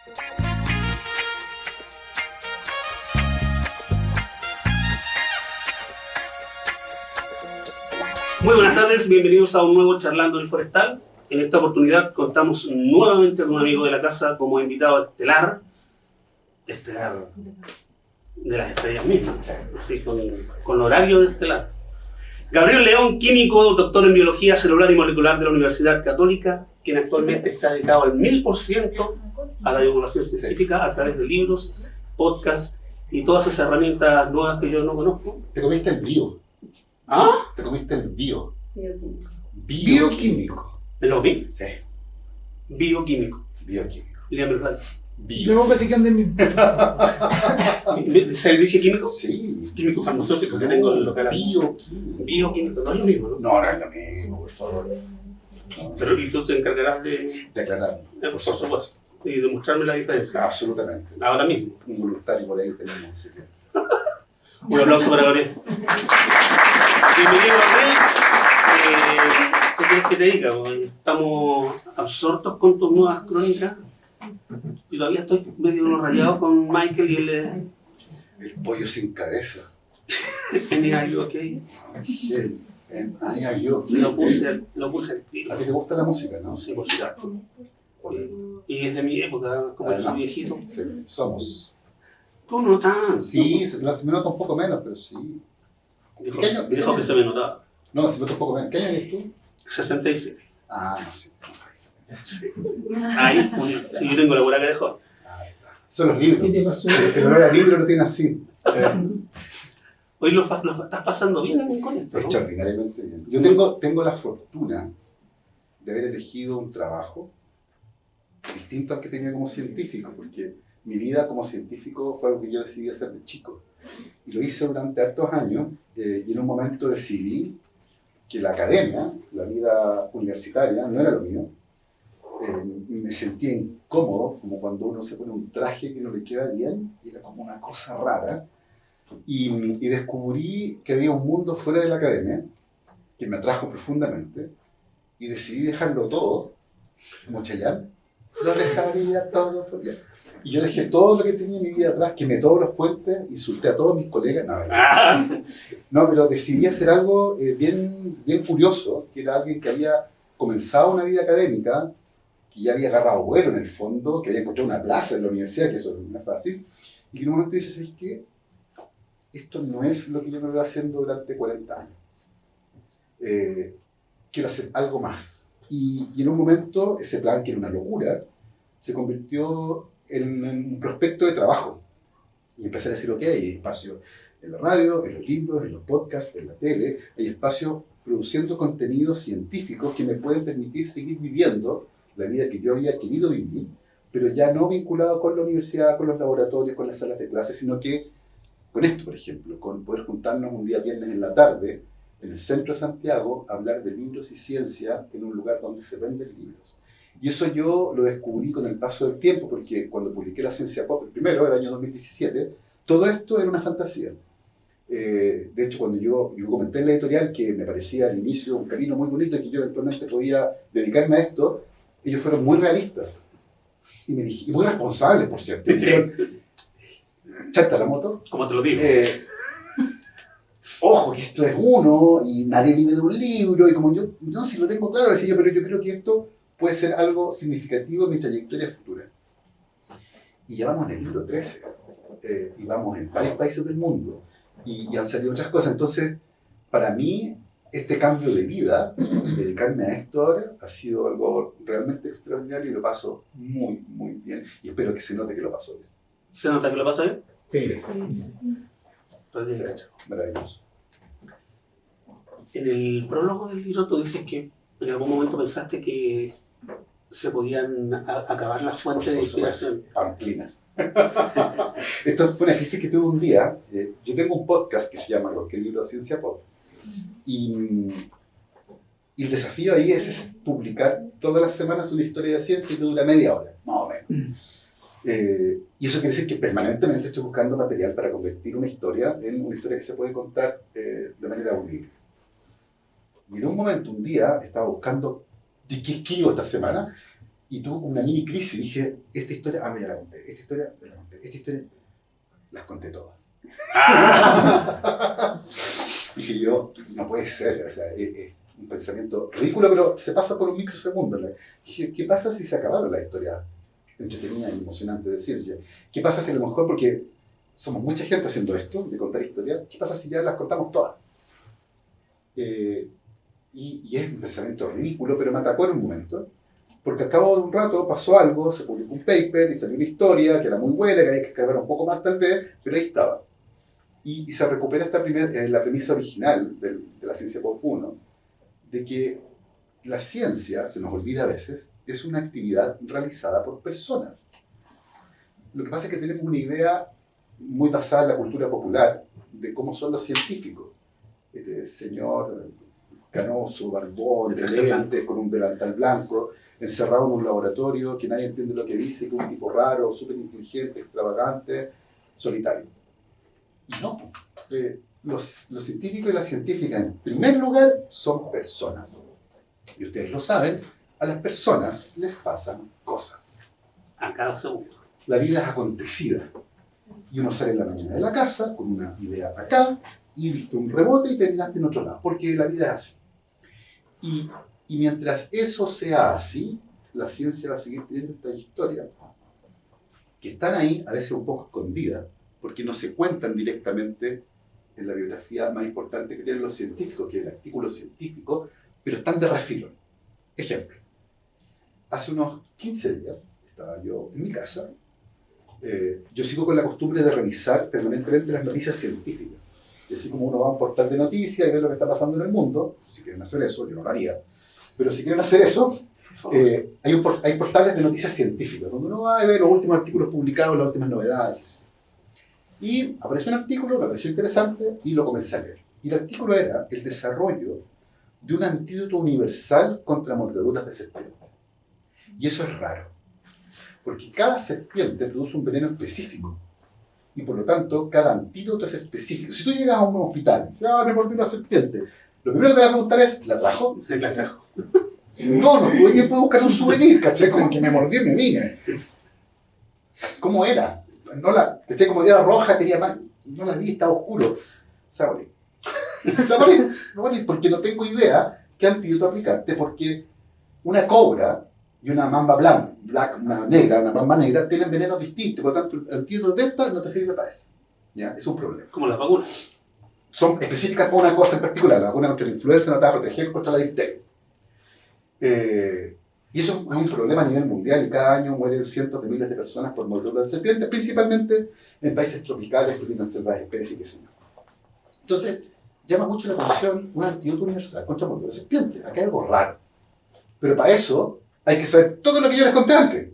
Muy buenas tardes, bienvenidos a un nuevo Charlando en el Forestal. En esta oportunidad contamos nuevamente con un amigo de la casa como invitado estelar de las estrellas mismas, así, con horario de estelar. Gabriel León, químico, doctor en biología celular y molecular de la Universidad Católica, quien actualmente está dedicado al 1000% a la divulgación científica a través de libros, podcasts y todas esas herramientas nuevas que yo no conozco. Te comiste el bio. ¿Ah? Te comiste el bio. Bioquímico. ¿Me lo vi? Sí. Bioquímico. Bioquímico. Dígame verdad. Yo platicando de mí. ¿Se dije químico? Sí. Químico farmacéutico que tengo en el local. Bioquímico. Bioquímico, no es lo mismo, ¿no? No, no es lo mismo, por favor. No, Pero y tú te encargarás de declararlo. por supuesto, y demostrarme la diferencia. Absolutamente. Ahora mismo. Un voluntario por ahí tenemos. Así que... Un aplauso para Gabriel. Bienvenido, Gabriel. ¿Qué quieres que te diga? Estamos absortos con tus nuevas crónicas. Y todavía estoy medio rayado con Michael y él El pollo sin cabeza. en Are You Okay? Ahí hay yo. Lo puse al tiro. ¿A ti te gusta la música, no? Sí, por supuesto. Joder. Y es de mi época, como yo soy viejito. Sí, somos. Tú no tanto. Sí, se me nota un poco menos, pero sí. Dijo que se me notaba. No, se me nota un poco menos. ¿Qué año eres tú? 67. Ah, no, sí. Ahí, si yo tengo la buena carejón. Ahí está. Son los libros. ¿Qué te pasó? El olor al libro lo tiene así. Hoy lo estás pasando bien con esto, ¿no? Extraordinariamente bien. Yo tengo la fortuna de haber elegido un trabajo distinto al que tenía como científico, porque mi vida como científico fue algo que yo decidí hacer de chico. Y lo hice durante hartos años, y en un momento decidí que la academia, la vida universitaria, no era lo mío. Me sentía incómodo, como cuando uno se pone un traje que no le queda bien, y era como una cosa rara. Y descubrí que había un mundo fuera de la academia que me atrajo profundamente, y decidí dejarlo todo, como Chayanne. Lo dejaría todo por allá. Y yo dejé todo lo que tenía en mi vida atrás, quemé todos los puentes, insulté a todos mis colegas. No, pero decidí hacer algo bien curioso, que era alguien que había comenzado una vida académica, que ya había agarrado vuelo en el fondo, que había encontrado una plaza en la universidad, que eso no es fácil, y que en un momento dices, ¿sabes qué? Esto no es lo que yo me veo haciendo durante 40 años. Quiero hacer algo más. Y en un momento, ese plan, que era una locura, se convirtió en un prospecto de trabajo. Y empecé a decir, ok, hay espacio en la radio, en los libros, en los podcasts, en la tele, hay espacio produciendo contenidos científicos que me pueden permitir seguir viviendo la vida que yo había querido vivir, pero ya no vinculado con la universidad, con los laboratorios, con las salas de clases, sino que con esto, por ejemplo, con poder juntarnos un día viernes en la tarde en el centro de Santiago a hablar de libros y ciencia en un lugar donde se venden libros. Y eso yo lo descubrí con el paso del tiempo, porque cuando publiqué La Ciencia Pop, el primero, el año 2017, todo esto era una fantasía. De hecho, cuando yo comenté en la editorial que me parecía al inicio un camino muy bonito y que yo eventualmente podía dedicarme a esto, ellos fueron muy realistas. Y muy responsables, por cierto. Me dijeron, chata la moto. Como te lo digo. Ojo, que esto es uno, y nadie vive de un libro, y como yo sí lo tengo claro, decía yo, pero yo creo que esto puede ser algo significativo en mi trayectoria futura. Y ya vamos en el libro 13, y vamos en varios países del mundo, y han salido otras cosas. Entonces, para mí, este cambio de vida, dedicarme a esto ahora, ha sido algo realmente extraordinario, y lo paso muy, muy bien, y espero que se note que lo paso bien. ¿Se nota que lo pasa bien? Sí. Maravilloso. En el prólogo del libro tú dices que en algún momento pensaste que se podían acabar las fuentes de inspiración. Pamplinas. Esto fue una crisis que tuve un día. Yo tengo un podcast que se llama Cualquier Libro de Ciencia Pop. Y el desafío ahí es publicar todas las semanas una historia de ciencia que dura media hora, más o menos. Y eso quiere decir que permanentemente estoy buscando material para convertir una historia en una historia que se puede contar de manera audible. Y en un momento, un día, estaba buscando de qué escribo esta semana, Y tuve una mini crisis. Dije, esta historia, ya la conté. Esta historia, ya la conté. Esta historia, las conté todas. Dije yo, no puede ser. O sea, es un pensamiento ridículo, pero se pasa por un microsegundo. Dije, ¿qué pasa si se acabaron las historias entretenidas y emocionantes de ciencia? ¿Qué pasa si a lo mejor, porque somos mucha gente haciendo esto, de contar historias, qué pasa si ya las contamos todas? Y es un pensamiento ridículo, pero me atacó en un momento, porque al cabo de un rato pasó algo, se publicó un paper y salió una historia que era muy buena, que había que escribir un poco más tal vez, pero ahí estaba. Y se recupera la premisa original de la ciencia pop 1, de que la ciencia, se nos olvida a veces, es una actividad realizada por personas. Lo que pasa es que tenemos una idea muy basada en la cultura popular de cómo son los científicos. Este señor canoso, barbón, de lentes, con un delantal blanco, encerrado en un laboratorio, que nadie entiende lo que dice, que es un tipo raro, súper inteligente, extravagante, solitario. Y no, los científicos y las científicas, en primer lugar, son personas. Y ustedes lo saben, a las personas les pasan cosas. A cada segundo. La vida es acontecida. Y uno sale en la mañana de la casa con una idea acá, y viste un rebote y terminaste en otro lado, porque la vida es así. Y mientras eso sea así, la ciencia va a seguir teniendo estas historias que están ahí, a veces un poco escondidas, porque no se cuentan directamente en la biografía más importante que tienen los científicos, que es el artículo científico, pero están de refilón. Ejemplo, hace unos 15 días estaba yo en mi casa. Yo sigo con la costumbre de revisar permanentemente las noticias científicas. Y así como uno va a un portal de noticias y ve lo que está pasando en el mundo, si quieren hacer eso, yo no lo haría, pero si quieren hacer eso, hay portales de noticias científicas, donde uno va a ver los últimos artículos publicados, las últimas novedades. Y apareció un artículo, me pareció interesante, y lo comencé a leer. Y el artículo era el desarrollo de un antídoto universal contra mordeduras de serpiente. Y eso es raro, porque cada serpiente produce un veneno específico. Y por lo tanto, cada antídoto es específico. Si tú llegas a un hospital y dices, me mordió una serpiente, lo primero que te van a preguntar es, ¿la trajo? La trajo. Si no tuve que buscar un souvenir, ¿cachai? Como que me mordió y me vine. ¿Cómo era? ¿Cachai? Como era roja, tenía más. No la vi, estaba oscuro. Se va a morir. Se va a morir porque no tengo idea qué antídoto aplicarte, porque una cobra y una mamba una mamba negra, tienen venenos distintos, por lo tanto, el antídoto de esta no te sirve para eso. ¿Ya? Es un problema. Como las vacunas. Son específicas para una cosa en particular. La vacuna contra la influenza no te va a proteger contra la difteria. Y eso es un problema a nivel mundial y cada año mueren cientos de miles de personas por mordeduras de serpientes, principalmente en países tropicales que tienen selvas especies, qué sé yo. Entonces, llama mucho la atención un antídoto universal contra mordeduras de serpientes. Acá hay algo raro. Pero para eso hay que saber todo lo que yo les conté antes.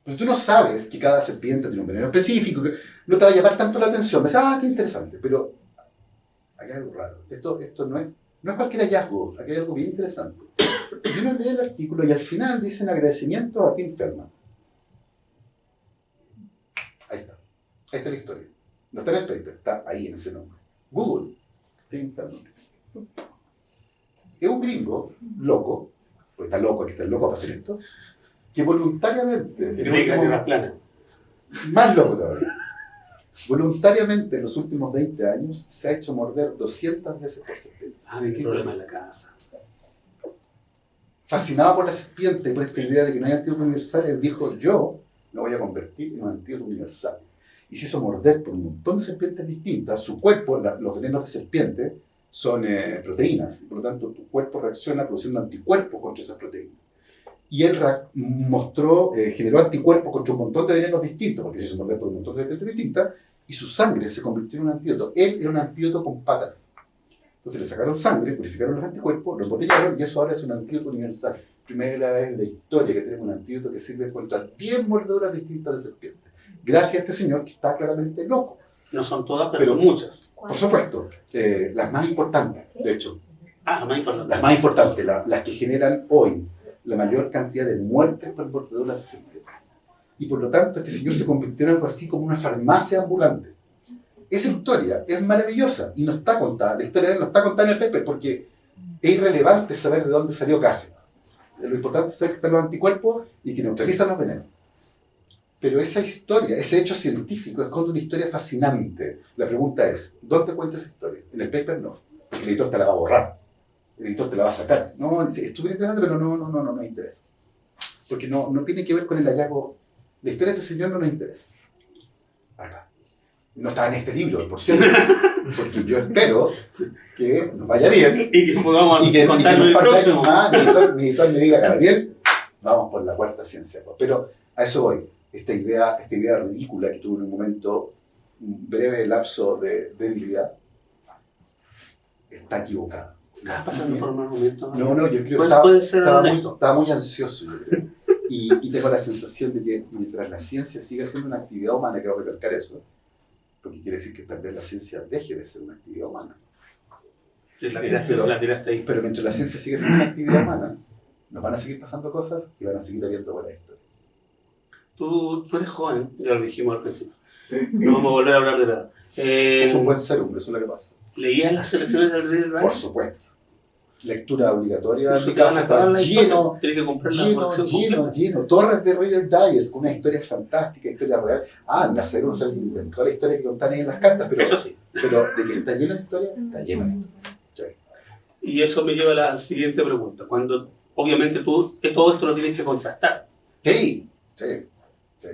Pues tú no sabes que cada serpiente tiene un veneno específico, que no te va a llamar tanto la atención. Me dices, qué interesante, pero acá hay algo raro. Esto no es cualquier hallazgo, aquí hay algo bien interesante. Y uno lee el artículo y al final dicen agradecimiento a Tim Feldman. Ahí está la historia. No está en el paper, está ahí en ese nombre. Google, Tim Feldman. Es un gringo loco, porque está loco, hay que estar loco para hacer esto, que voluntariamente, más loco todavía, voluntariamente en los últimos 20 años se ha hecho morder 200 veces por serpiente. Hay problema en la casa. Fascinado por la serpiente y por esta idea de que no hay antídoto universal, él dijo, yo me voy a convertir en un antídoto universal. Y se hizo morder por un montón de serpientes distintas. Su cuerpo, los venenos de serpiente, son proteínas, y por lo tanto tu cuerpo reacciona produciendo anticuerpos contra esas proteínas. Y él generó anticuerpos contra un montón de venenos distintos, porque se hizo morder por un montón de serpientes distintas, y su sangre se convirtió en un antídoto. Él era un antídoto con patas. Entonces le sacaron sangre, purificaron los anticuerpos, los embotellaron, y eso ahora es un antídoto universal. Primera vez en la historia que tenemos un antídoto que sirve contra 10 mordeduras distintas de serpientes. Gracias a este señor que está claramente loco. No son todas, pero son muchas. Por supuesto, las más importantes, de hecho. Las más importantes. Las más importantes, las que generan hoy la mayor cantidad de muertes por mordeduras de serpientes. Y por lo tanto, este señor se convirtió en algo así como una farmacia ambulante. Esa historia es maravillosa y no está contada. La historia de él no está contada en el paper porque es irrelevante saber de dónde salió Case. Lo importante es saber que están los anticuerpos y que neutralizan los venenos. Pero esa historia, ese hecho científico, esconde una historia fascinante. La pregunta es, ¿dónde cuento esa historia? En el paper no, porque el editor te la va a borrar. El editor te la va a sacar. No, es súper interesante, pero no me interesa. Porque no tiene que ver con el hallazgo. La historia de este señor no nos interesa. Acá. No está en este libro, por cierto. Porque yo espero que nos vaya bien. Y que podamos contarlo en el próximo. Mi editor me diga, Gabriel, vamos por la cuarta ciencia. Pero a eso voy. Esta idea ridícula que tuve en un momento, un breve lapso de debilidad, está equivocada. ¿Estás pasando por un mal momento? No, yo creo que estaba muy ansioso, yo creo. Y tengo la sensación de que mientras la ciencia siga siendo una actividad humana, quiero recalcar eso, porque quiere decir que tal vez la ciencia deje de ser una actividad humana. La tiraste ahí. Pero mientras la ciencia siga siendo una actividad humana, nos van a seguir pasando cosas y van a seguir habiendo buena historia. Tú eres joven, ya lo dijimos al principio. No vamos a volver a hablar de nada. Es un buen ser, hombre, eso es lo que pasa. ¿Leías las selecciones del Reader Digest? Por supuesto. Lectura obligatoria. Eso te van a acabar la lleno, tienes que comprar la colección completa. lleno. Torres de Reader Digest, con una historia fantástica, historia real. Anda, seguro se inventó la historia que contan ahí en las cartas, pero, eso sí. Pero de que está llena de historia, está llena de historia. Y eso me lleva a la siguiente pregunta. Cuando, obviamente, tú todo esto lo tienes que contrastar. Sí.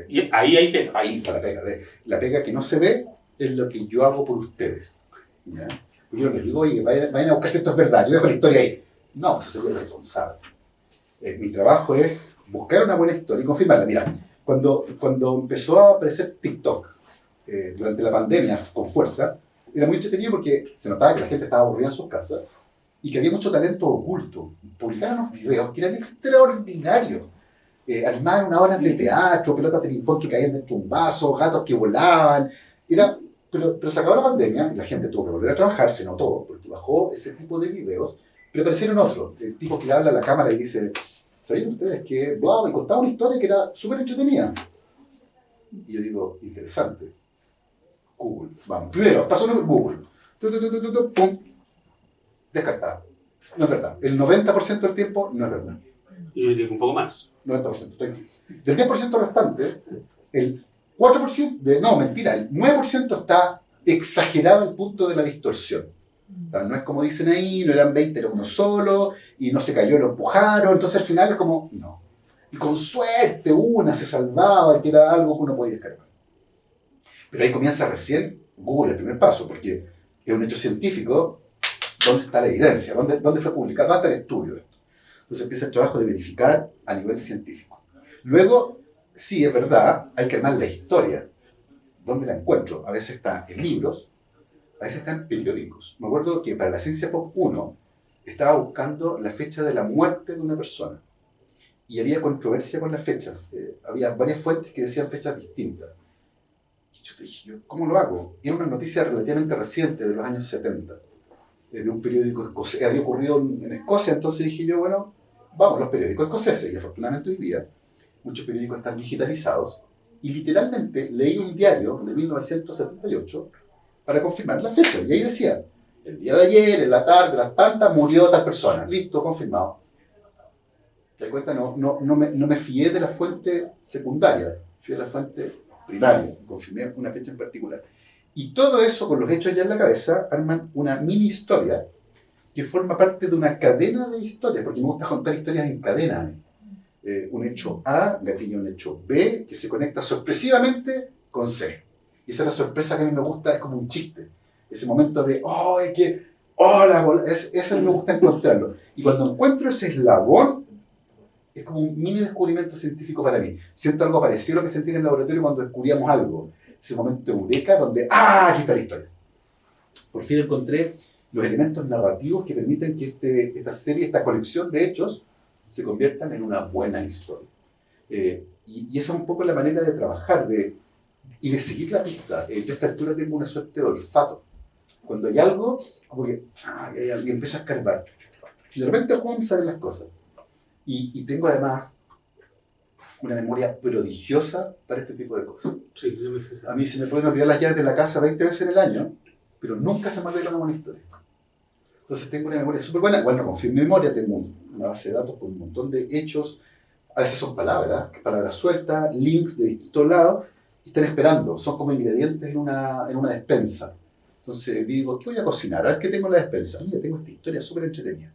Y ahí hay pega. Ahí está la pega. La pega que no se ve es lo que yo hago por ustedes. ¿Ya? Yo les digo, oye, vayan a buscar si esto es verdad, yo dejo la historia ahí. No, eso sería irresponsable. Mi trabajo es buscar una buena historia y confirmarla. Mira, cuando empezó a aparecer TikTok, durante la pandemia con fuerza, era muy entretenido porque se notaba que la gente estaba aburrida en sus casas y que había mucho talento oculto. Publicaban unos videos que eran extraordinarios. Animaban unas horas de teatro, pelotas de ping-pong que caían dentro de un vaso, gatos que volaban. Pero se acabó la pandemia y la gente tuvo que volver a trabajar, se notó, porque bajó ese tipo de videos, pero aparecieron otros. El tipo que le habla a la cámara y dice, ¿sabían ustedes que wow, me contaba una historia que era súper entretenida? Y yo digo, interesante. Google, vamos. Primero, paso número Google. Pum. Descartado. No es verdad. El 90% del tiempo no es verdad. Y yo diría que un poco más. 90%. Del 10% restante, el 4%, no, mentira, el 9% está exagerado al punto de la distorsión. O sea, no es como dicen ahí, no eran 20, era uno solo, y no se cayó, lo empujaron, entonces al final es como, no. Y con suerte una se salvaba, que era algo que uno podía escarbar. Pero ahí comienza recién Google, el primer paso, porque es un hecho científico, ¿dónde está la evidencia? ¿Dónde fue publicado? ¿Dónde está el estudio de esto? Entonces empieza el trabajo de verificar a nivel científico. Luego, sí, es verdad, hay que armar la historia. ¿Dónde la encuentro? A veces está en libros, a veces está en periódicos. Me acuerdo que para la Ciencia Pop 1 estaba buscando la fecha de la muerte de una persona. Y había controversia con las fechas. Había varias fuentes que decían fechas distintas. Y yo dije, ¿cómo lo hago? Y era una noticia relativamente reciente, de los años 70, de un periódico escocés. Había ocurrido en Escocia, entonces dije yo, bueno, vamos, los periódicos escoceses. Y afortunadamente hoy día muchos periódicos están digitalizados. Y literalmente leí un diario de 1978 para confirmar la fecha. Y ahí decía, el día de ayer, en la tarde, a las tantas, murió tal persona. Listo, confirmado. ¿Te das cuenta? No me fié de la fuente secundaria, fui a la fuente primaria, confirmé una fecha en particular. Y todo eso, con los hechos ya en la cabeza, arman una mini historia que forma parte de una cadena de historias, porque me gusta contar historias en cadena. Un hecho A, gatillo un hecho B, que se conecta sorpresivamente con C. Y esa es la sorpresa que a mí me gusta, es como un chiste. Ese momento de, eso me gusta encontrarlo. Y cuando encuentro ese eslabón, es como un mini descubrimiento científico para mí. Siento algo parecido a lo que sentí en el laboratorio cuando descubríamos algo. Ese momento de eureka donde, aquí está la historia. Por fin encontré los elementos narrativos que permiten que esta serie, esta colección de hechos, se conviertan en una buena historia. Y esa es un poco la manera de trabajar y de seguir la pista. Yo a esta altura tengo una suerte de olfato. Cuando hay algo, como que y empiezo a escarbar. Y de repente salen las cosas. Y tengo además una memoria prodigiosa para este tipo de cosas. Sí, yo me fijo. A mí se me pueden olvidar las llaves de la casa 20 veces en el año, pero nunca se me olvida una buena historia. Entonces tengo una memoria súper buena. Igual no confío en mi memoria, tengo una base de datos con un montón de hechos, a veces son palabras sueltas, links de distintos lados, y están esperando, son como ingredientes en una despensa. Entonces digo, ¿qué voy a cocinar? A ver qué tengo en la despensa. Mira, tengo esta historia súper entretenida.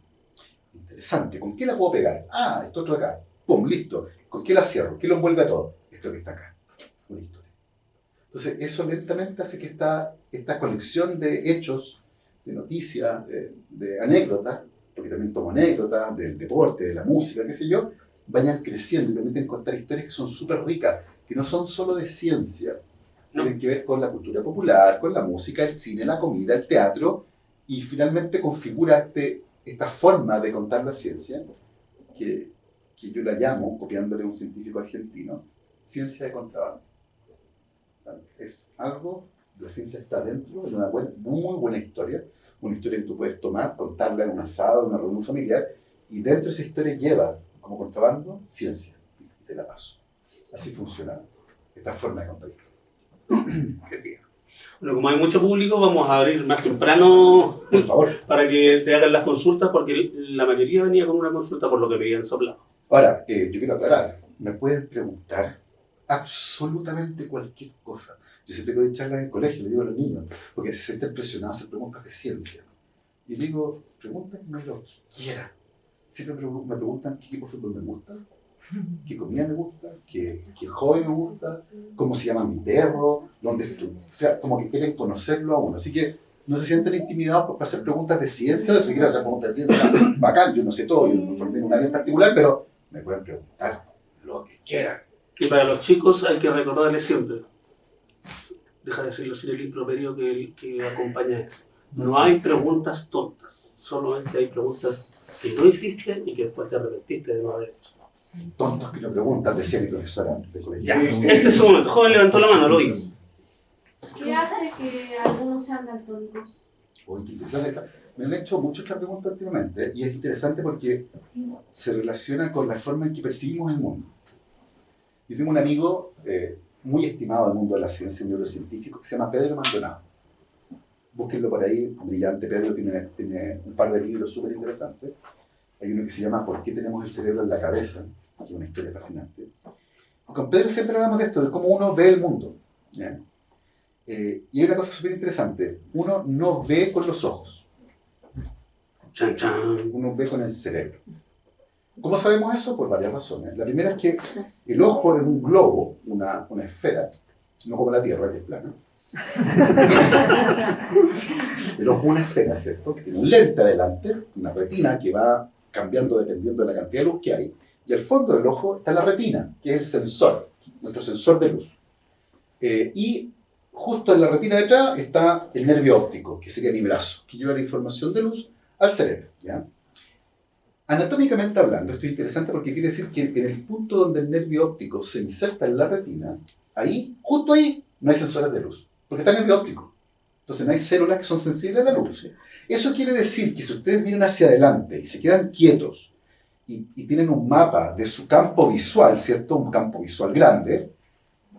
Interesante, ¿con qué la puedo pegar? Ah, esto otro acá. Pum, listo. ¿Con qué la cierro? ¿Qué lo envuelve a todo? Esto que está acá. Una historia. Entonces, eso lentamente hace que esta colección de hechos, de noticias, de anécdotas, porque también tomo anécdotas del deporte, de la música, qué sé yo, vayan creciendo y permiten contar historias que son súper ricas, que no son solo de ciencia, tienen que ver con la cultura popular, con la música, el cine, la comida, el teatro, y finalmente configura esta forma de contar la ciencia, que yo la llamo, copiándole a un científico argentino, ciencia de contrabando. O sea, es algo, la ciencia está dentro de una muy buena historia, una historia que tú puedes tomar, contarla en un asado, en una reunión familiar, y dentro de esa historia lleva como contrabando ciencia, y te la paso. Así funciona esta forma de contar. Bueno, como hay mucho público, vamos a abrir más temprano, por favor, para que te hagan las consultas, porque la mayoría venía con una consulta por lo que me habían soplado. Ahora, yo quiero aclarar, me pueden preguntar absolutamente cualquier cosa. Yo siempre que doy charlas en colegio, le digo a los niños, porque se sienten presionados a hacer preguntas de ciencia. Y digo, pregúntenme lo que quieran. Siempre me preguntan qué equipo de fútbol me gusta, qué comida me gusta, qué hobby me gusta, cómo se llama mi perro, dónde estudio. O sea, como que quieren conocerlo a uno. Así que no se sienten intimidados por hacer preguntas de ciencia, o si quieren hacer preguntas de ciencia, bacán, yo no sé todo, yo no me formé en un área en particular, pero me pueden preguntar lo que quieran. Y para los chicos hay que recordarles siempre, deja de decirlo sin el improperio que acompaña esto. No hay preguntas tontas, solamente hay preguntas que no hiciste y que después te arrepentiste de no haber hecho. Tontos que no preguntan, decía mi profesora de colegio. Ya, este es su momento. Joven levantó la mano, lo vi. ¿Qué hace que algunos sean daltónicos? Uy, qué interesante. Me han hecho mucho esta pregunta últimamente y es interesante porque se relaciona con la forma en que percibimos el mundo. Yo tengo un amigo muy estimado del mundo de la ciencia, un neurocientífico, que se llama Pedro Maldonado. Búsquenlo por ahí, brillante. Pedro tiene un par de libros súper interesantes. Hay uno que se llama ¿Por qué tenemos el cerebro en la cabeza?, que es una historia fascinante. Con Pedro siempre hablamos de esto, de cómo uno ve el mundo. ¿Ya? Y hay una cosa súper interesante. Uno no ve con los ojos. Chan, chan. Uno ve con el cerebro. ¿Cómo sabemos eso? Por varias razones. La primera es que el ojo es un globo, una esfera, no como la Tierra, que es plana. El ojo es una esfera, ¿cierto? Que tiene un lente adelante, una retina que va cambiando dependiendo de la cantidad de luz que hay. Y al fondo del ojo está la retina, que es el sensor, nuestro sensor de luz. Y justo en la retina de atrás está el nervio óptico, que sería mi brazo, que lleva la información de luz al cerebro. ¿Ya? Anatómicamente hablando, esto es interesante porque quiere decir que en el punto donde el nervio óptico se inserta en la retina, ahí, justo ahí, no hay sensores de luz, porque está el nervio óptico. Entonces no hay células que son sensibles a la luz. Eso quiere decir que si ustedes miran hacia adelante y se quedan quietos y tienen un mapa de su campo visual, ¿cierto? Un campo visual grande,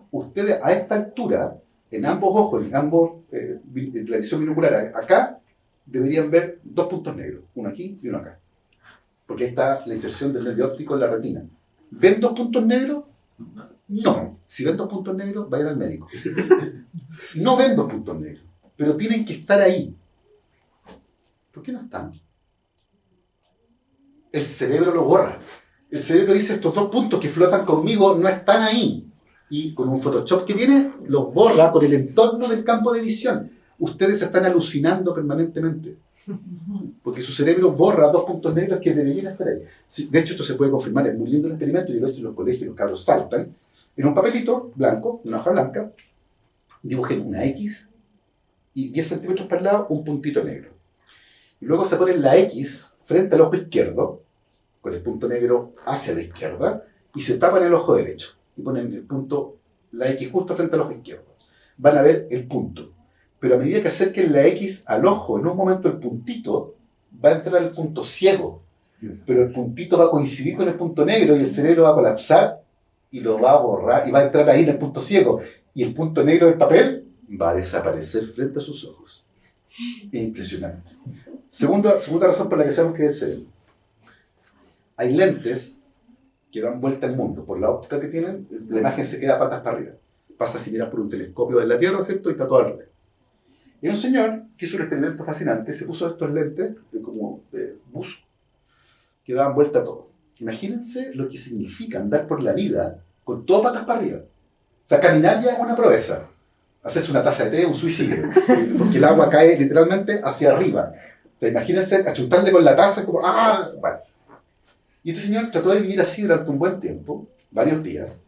ustedes a esta altura, en ambos ojos, en la visión binocular, acá deberían ver dos puntos negros, uno aquí y uno acá. Porque ahí está la inserción del nervio óptico en la retina. ¿Ven dos puntos negros? No. Si ven dos puntos negros, vayan al médico. No ven dos puntos negros, pero tienen que estar ahí. ¿Por qué no están? El cerebro lo borra. El cerebro dice, estos dos puntos que flotan conmigo no están ahí. Y con un Photoshop que tiene, los borra por el entorno del campo de visión. Ustedes están alucinando permanentemente. Porque su cerebro borra dos puntos negros que deberían estar ahí. Sí, de hecho, esto se puede confirmar, es muy lindo el experimento, yo lo he hecho en los colegios, los cabros saltan, en un papelito blanco, una hoja blanca, dibujen una X y 10 centímetros para el lado, un puntito negro. Y luego se ponen la X frente al ojo izquierdo, con el punto negro hacia la izquierda, y se tapan el ojo derecho. Y ponen el punto, la X justo frente al ojo izquierdo. Van a ver el punto. Pero a medida que acerquen la X al ojo, en un momento el puntito va a entrar al punto ciego. Pero el puntito va a coincidir con el punto negro y el cerebro va a colapsar y lo va a borrar y va a entrar ahí en el punto ciego. Y el punto negro del papel va a desaparecer frente a sus ojos. Es impresionante. Segunda razón por la que sabemos que es el cerebro. Hay lentes que dan vuelta al mundo. Por la óptica que tienen, la imagen se queda patas para arriba. Pasa si miras por un telescopio de la Tierra, ¿cierto? Y está todo al revés. Y un señor que hizo un experimento fascinante, se puso estos lentes, como de buzo, que daban vuelta a todo. Imagínense lo que significa andar por la vida con todo patas para arriba. O sea, caminar ya es una proeza. Hacerse una taza de té es un suicidio, porque el agua cae literalmente hacia arriba. O sea, imagínense achuntarle con la taza como ¡ah! Bueno. Y este señor trató de vivir así durante un buen tiempo, varios días,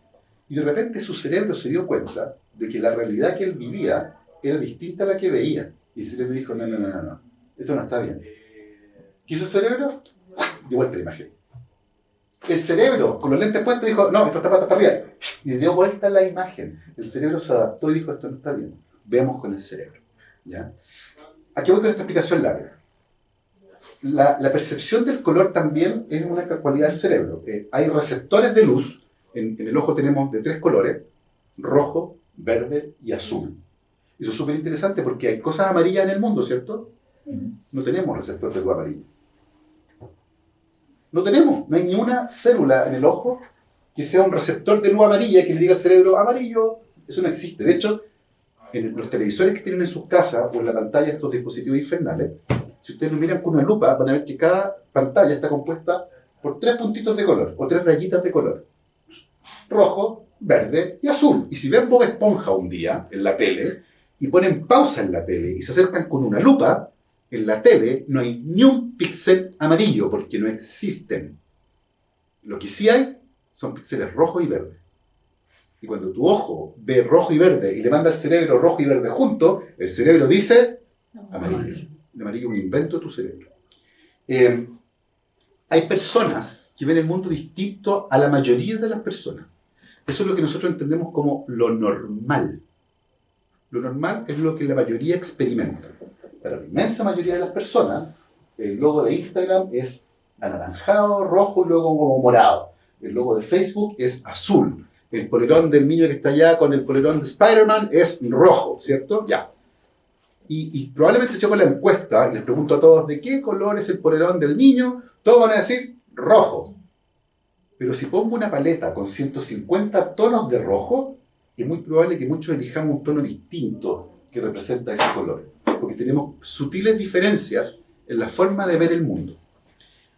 y de repente su cerebro se dio cuenta de que la realidad que él vivía era distinta a la que veía. Y el cerebro dijo, no, esto no está bien. ¿Qué hizo el cerebro? Dio vuelta la imagen. El cerebro, con los lentes puestos, dijo, no, esto está patas para arriba. Y dio vuelta la imagen. El cerebro se adaptó y dijo, esto no está bien. Veamos con el cerebro. ¿Ya? Aquí voy con esta explicación larga. La percepción del color también es una cualidad del cerebro. Hay receptores de luz. En el ojo tenemos de 3 colores, rojo, verde y azul. Eso es súper interesante porque hay cosas amarillas en el mundo, ¿cierto? No tenemos receptor de luz amarillo. No tenemos, no hay ni una célula en el ojo que sea un receptor de luz amarilla que le diga al cerebro amarillo. Eso no existe. De hecho, en los televisores que tienen en sus casas o en la pantalla estos dispositivos infernales, si ustedes lo miran con una lupa, van a ver que cada pantalla está compuesta por 3 puntitos de color o 3 rayitas de color. Rojo, verde y azul. Y si ven Bob Esponja un día en la tele y ponen pausa en la tele y se acercan con una lupa, en la tele no hay ni un píxel amarillo porque no existen. Lo que sí hay son píxeles rojo y verde. Y cuando tu ojo ve rojo y verde y le manda al cerebro rojo y verde juntos, el cerebro dice amarillo. El amarillo es un invento de tu cerebro. Hay personas que ven el mundo distinto a la mayoría de las personas. Eso es lo que nosotros entendemos como lo normal. Lo normal es lo que la mayoría experimenta. Para la inmensa mayoría de las personas, el logo de Instagram es anaranjado, rojo y luego como morado. El logo de Facebook es azul. El polerón del niño que está allá con el polerón de Spider-Man es rojo, ¿cierto? Ya. Y probablemente si yo hago la encuesta y les pregunto a todos de qué color es el polerón del niño, todos van a decir rojo. Pero si pongo una paleta con 150 tonos de rojo, es muy probable que muchos elijamos un tono distinto que representa ese color. Porque tenemos sutiles diferencias en la forma de ver el mundo.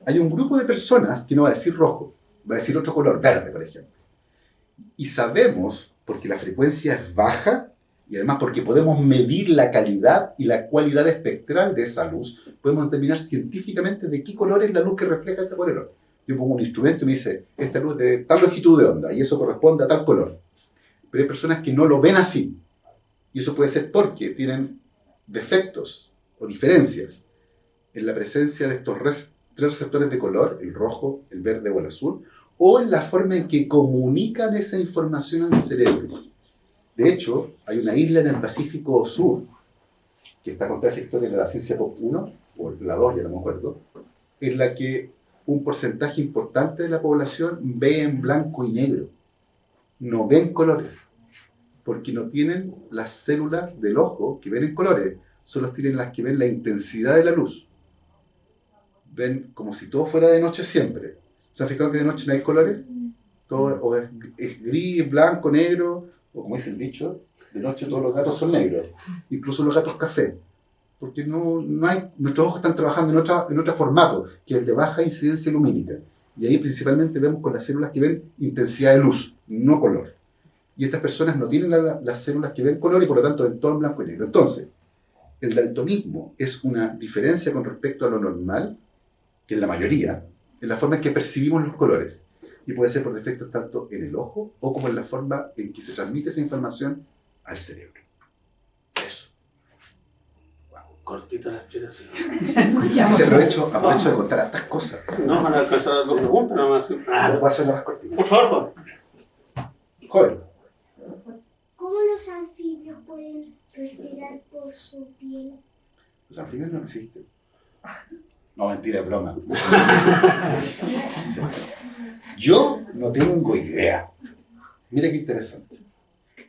Hay un grupo de personas que no va a decir rojo, va a decir otro color, verde, por ejemplo. Y sabemos, porque la frecuencia es baja, y además porque podemos medir la calidad y la cualidad espectral de esa luz, podemos determinar científicamente de qué color es la luz que refleja ese color. Yo pongo un instrumento y me dice, esta luz de tal longitud de onda, y eso corresponde a tal color. Pero hay personas que no lo ven así. Y eso puede ser porque tienen defectos o diferencias en la presencia de estos 3 receptores de color, el rojo, el verde o el azul, o en la forma en que comunican esa información al cerebro. De hecho, hay una isla en el Pacífico Sur, que está contada esa historia en la Ciencia Pop 1, o la 2, ya no me acuerdo, en la que un porcentaje importante de la población ve en blanco y negro. No ven colores, porque no tienen las células del ojo que ven en colores, solo tienen las que ven la intensidad de la luz. Ven como si todo fuera de noche siempre. ¿Se han fijado que de noche no hay colores? Todo o es gris, blanco, negro, o como dice el dicho, de noche todos los gatos son negros, incluso los gatos café. Porque no hay, nuestros ojos están trabajando en otro formato, que es el de baja incidencia lumínica. Y ahí principalmente vemos con las células que ven intensidad de luz, no color. Y estas personas no tienen las células que ven color y por lo tanto ven todo en blanco y negro. Entonces, el daltonismo es una diferencia con respecto a lo normal, que es la mayoría, en la forma en que percibimos los colores. Y puede ser por defectos tanto en el ojo o como en la forma en que se transmite esa información al cerebro. Eso. Cortita la explicación. Se aprovecho de contar estas cosas. No van a alcanzar a tu pregunta, no más. Lo puedo hacer la más cortita. Por favor, Joven. ¿Cómo los anfibios pueden respirar por su piel? Los anfibios no existen. No, mentira, es broma. Yo no tengo idea. Mira qué interesante.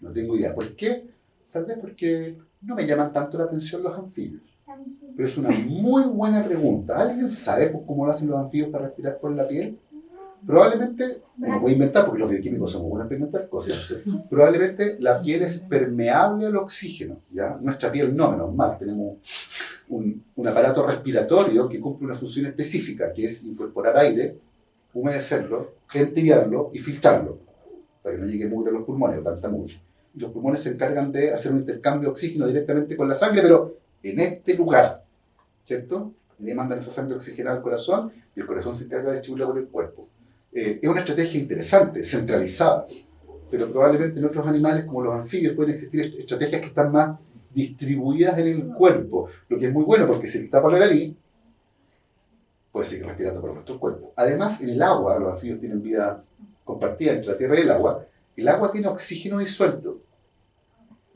No tengo idea. ¿Por qué? Tal vez porque no me llaman tanto la atención los anfibios. Pero es una muy buena pregunta. ¿Alguien sabe cómo lo hacen los anfibios para respirar por la piel? Probablemente, uno puede inventar, porque los bioquímicos somos buenos para inventar cosas, probablemente la piel es permeable al oxígeno, ¿ya? Nuestra piel no, menos mal, tenemos un aparato respiratorio que cumple una función específica, que es incorporar aire, humedecerlo, entibiarlo y filtrarlo, para que no llegue mugre a los pulmones o tanta mugre. Y los pulmones se encargan de hacer un intercambio de oxígeno directamente con la sangre, pero en este lugar, ¿cierto? Le mandan esa sangre oxigenada al corazón y el corazón se encarga de distribuirla por el cuerpo. Es una estrategia interesante, centralizada, pero probablemente en otros animales como los anfibios pueden existir estrategias que están más distribuidas en el cuerpo, lo que es muy bueno porque si le tapa la nariz, puede seguir respirando por nuestro cuerpo. Además, en el agua, los anfibios tienen vida compartida entre la tierra y el agua tiene oxígeno disuelto.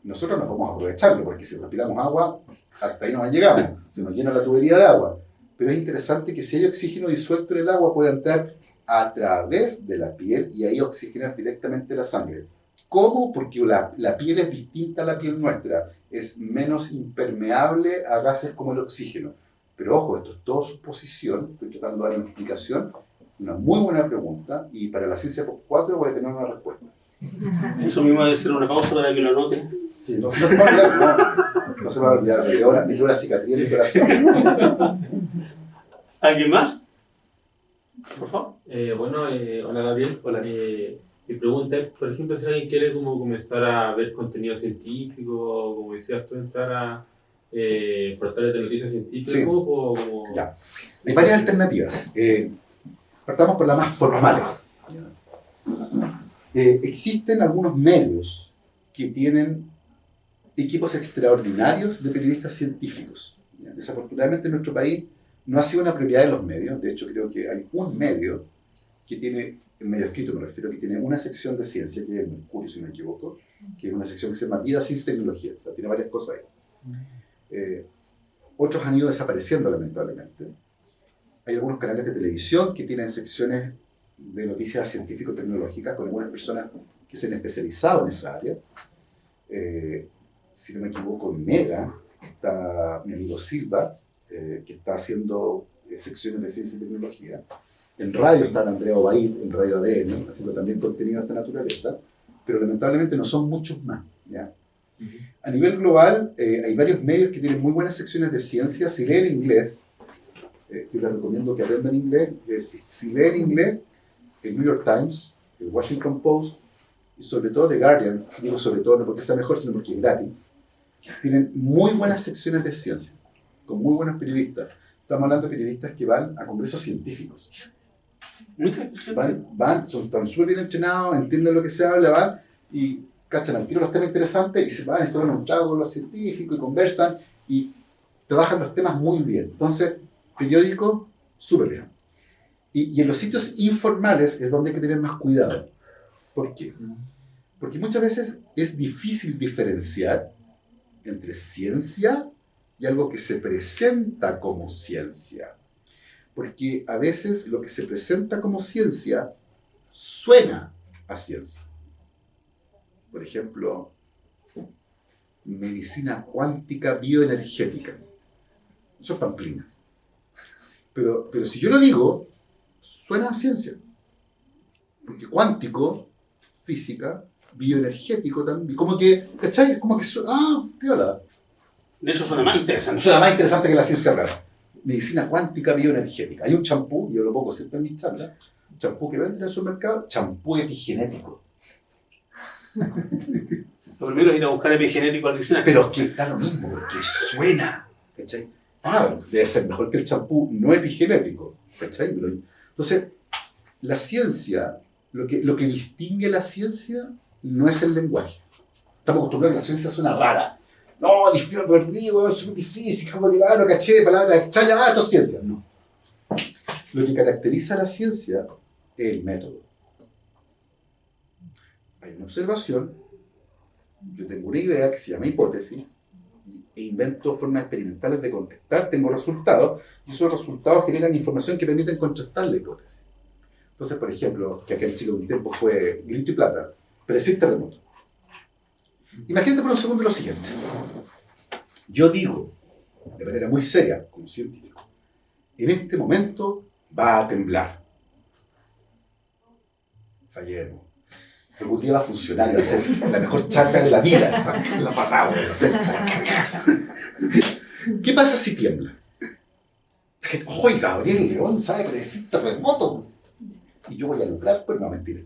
Nosotros no podemos aprovecharlo porque si respiramos agua, hasta ahí nos llegamos, se nos llena la tubería de agua. Pero es interesante que si hay oxígeno disuelto en el agua puede entrar a través de la piel y ahí oxigenar directamente la sangre. ¿Cómo? Porque la piel es distinta a la piel nuestra, es menos impermeable a gases como el oxígeno. Pero ojo, esto es todo suposición, estoy tratando de dar una explicación, una muy buena pregunta, y para la ciencia post 4 voy a tener una respuesta. Eso mismo debe ser una pausa para que lo anote. Sí, no se va a olvidar, no se va a olvidar, me dio una cicatriz en mi corazón. ¿Alguien más? Por favor. Hola Gabriel. Hola. Mi pregunta es, por ejemplo, si alguien quiere como comenzar a ver contenido científico, como decías tú, entrar a portales de noticias científicas, Sí. ¿cómo? Ya. Hay varias alternativas. Partamos por las más formales. Existen algunos medios que tienen equipos extraordinarios de periodistas científicos. Desafortunadamente en nuestro país no ha sido una prioridad de los medios. De hecho, creo que hay un medio que tiene, un medio escrito me refiero, que tiene una sección de ciencia, que es el Mercurio, si no me equivoco, que es una sección que se llama Vida, Ciencia y Tecnología. O sea, tiene varias cosas ahí. Otros han ido desapareciendo, lamentablemente. Hay algunos canales de televisión que tienen secciones de noticias científico-tecnológicas con algunas personas que se han especializado en esa área. Si no me equivoco, en Mega está mi amigo Silva, que está haciendo secciones de ciencia y tecnología. En radio está Andrea Obaid, en Radio ADN, haciendo también contenido de esta naturaleza, pero lamentablemente no son muchos más, ¿ya? A nivel global, hay varios medios que tienen muy buenas secciones de ciencia. Si leen inglés, yo les recomiendo que aprendan inglés. Si leen inglés, el New York Times, el Washington Post y sobre todo The Guardian, digo sobre todo no porque sea mejor, sino porque es gratis, tienen muy buenas secciones de ciencia, con muy buenos periodistas. Estamos hablando de periodistas que van a congresos científicos. Están súper bien entrenados, entienden lo que se habla, van y cachan al tiro los temas interesantes y se van a toman un trago con los científicos y conversan y trabajan los temas muy bien. Entonces, periódico, súper bien. Y en los sitios informales es donde hay que tener más cuidado. ¿Por qué? Porque muchas veces es difícil diferenciar entre ciencia y algo que se presenta como ciencia. Porque a veces lo que se presenta como ciencia suena a ciencia. Por ejemplo, medicina cuántica bioenergética. Eso es pamplinas. Pero si yo lo digo, suena a ciencia. Porque cuántico, física, bioenergético también. Como que, ¿cachai? Como que piola. De eso suena más interesante. Suena más interesante que la ciencia rara. Medicina cuántica bioenergética. Hay un champú, yo lo pongo siempre en mis charlas, un champú que venden en el supermercado, champú epigenético. Lo primero es ir a buscar epigenético al diccionario. Pero es que da lo mismo, porque suena. ¿Cachai? Debe ser mejor que el champú no epigenético. ¿Cachai? Entonces, la ciencia, lo que distingue la ciencia no es el lenguaje. Estamos acostumbrados a que la ciencia suena rara. No, perdido, es difícil, como que no caché, palabras extrañas, esto es ciencia. No. Lo que caracteriza a la ciencia es el método. Hay una observación, yo tengo una idea que se llama hipótesis, e invento formas experimentales de contestar, tengo resultados, y esos resultados generan información que permiten contrastar la hipótesis. Entonces, por ejemplo, que acá en Chile un tiempo fue grito y plata, predecir terremoto. Imagínate por un segundo lo siguiente. Yo digo, de manera muy seria, como científico, en este momento va a temblar. fallemos. Algún día va a funcionar y va a ser la mejor charla de la vida. La patada, va a ser la cagaza. ¿Qué pasa si tiembla? La gente, ¡oye, Gabriel León sabe predecir terremoto! Y yo voy a lucrar, pues no, mentira.